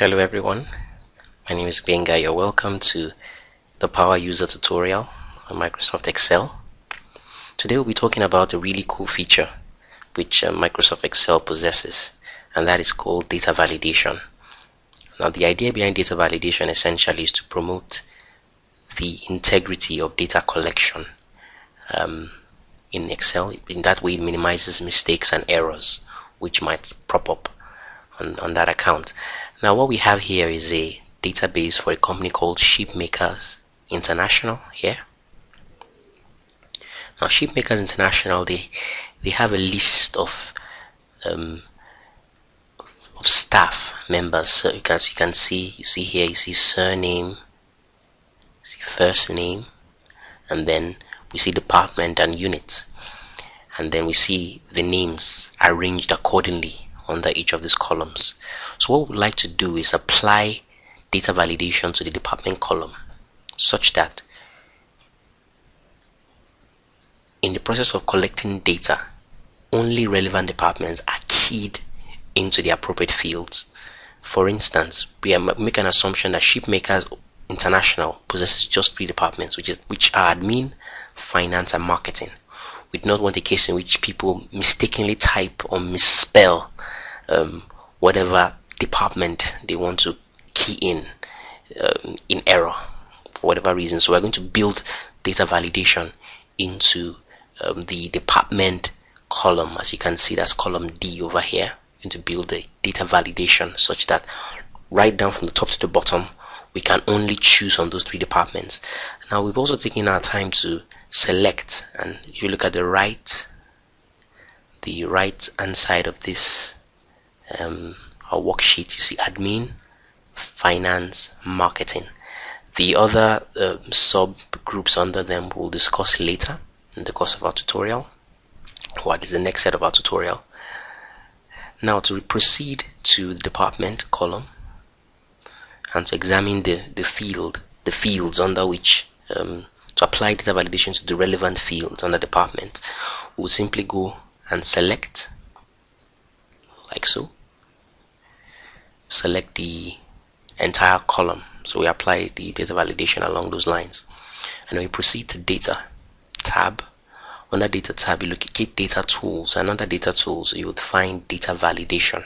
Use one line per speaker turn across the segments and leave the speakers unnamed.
Hello everyone, my name is Benga. You're welcome to the Power User tutorial on Microsoft Excel. Today we'll be talking about a really cool feature which Microsoft Excel possesses, and that is called data validation. Now the idea behind data validation essentially is to promote the integrity of data collection in Excel. In that way it minimizes mistakes and errors which might prop up on that account. Now what we have here is a database for a company called Shipmakers International here. Now Shipmakers International, they have a list of staff members. So you can see here, you see surname, see first name, and then we see department and unit, and then we see the names arranged accordingly under each of these columns. So what we'd like to do is apply data validation to the department column such that in the process of collecting data, only relevant departments are keyed into the appropriate fields. For instance, we make an assumption that Shipmakers International possesses just 3 departments, which are admin, finance, and marketing. We do not want a case in which people mistakenly type or misspell whatever department they want to key in error for whatever reason. So we're going to build data validation into the department column. As you can see, that's column D over here. We're going to build the data validation such that right down from the top to the bottom we can only choose on those 3 departments. Now we've also taken our time to select, and if you look at the right hand side of this our worksheet, you see admin, finance, marketing. The other subgroups under them we'll discuss later in the course of our tutorial, or at least the next set of our tutorial. Now to proceed to the department column and to examine the fields under which to apply data validation to the relevant fields under department, we'll simply go and select like so. Select the entire column, so we apply the data validation along those lines, and we proceed to data tab. Under data tab you locate data tools, and under data tools you would find data validation.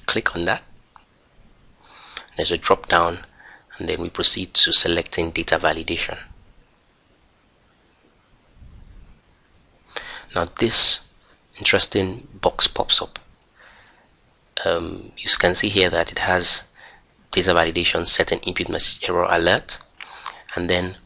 Click on that. There's a drop down, and then we proceed to selecting data validation. Now this interesting box pops up. You can see here that it has data validation set an input message error alert, and then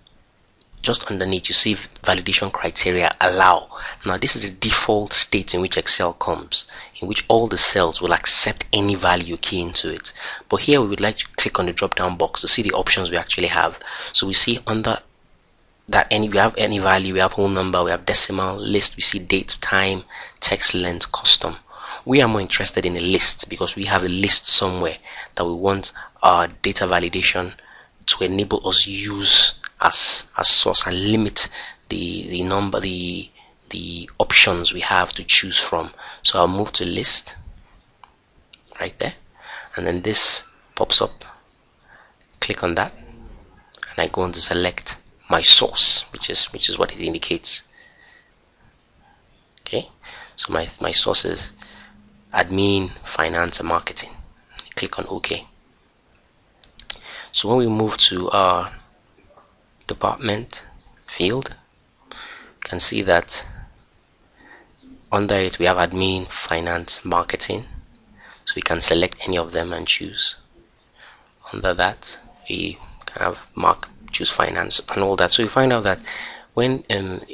just underneath you see validation criteria allow. Now this is the default state in which Excel comes, in which all the cells will accept any value key into it. But here we would like to click on the drop down box to see the options we actually have. So we see under that we have any value, we have whole number, we have decimal, list, we see date, time, text length, custom. We are more interested in a list because we have a list somewhere that we want our data validation to enable us use as source and limit the number, the options we have to choose from. So I'll move to list right there, and then this pops up. Click on that, and I go on to select my source, which is what it indicates. Okay, so my source is admin, finance, and marketing. Click on OK. So when we move to our department field, you can see that under it we have admin, finance, marketing, so we can select any of them and choose. Under that we can have choose finance and all that. So we find out that when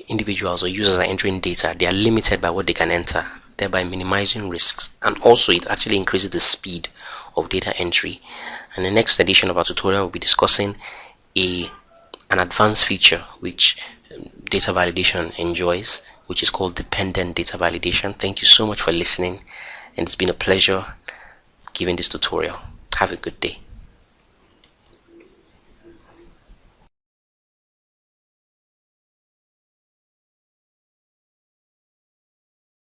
individuals or users are entering data, they are limited by what they can enter, thereby minimizing risks, and also it actually increases the speed of data entry. And the next edition of our tutorial will be discussing an advanced feature which data validation enjoys, which is called dependent data validation. Thank you so much for listening, and it's been a pleasure giving this tutorial. Have a good day.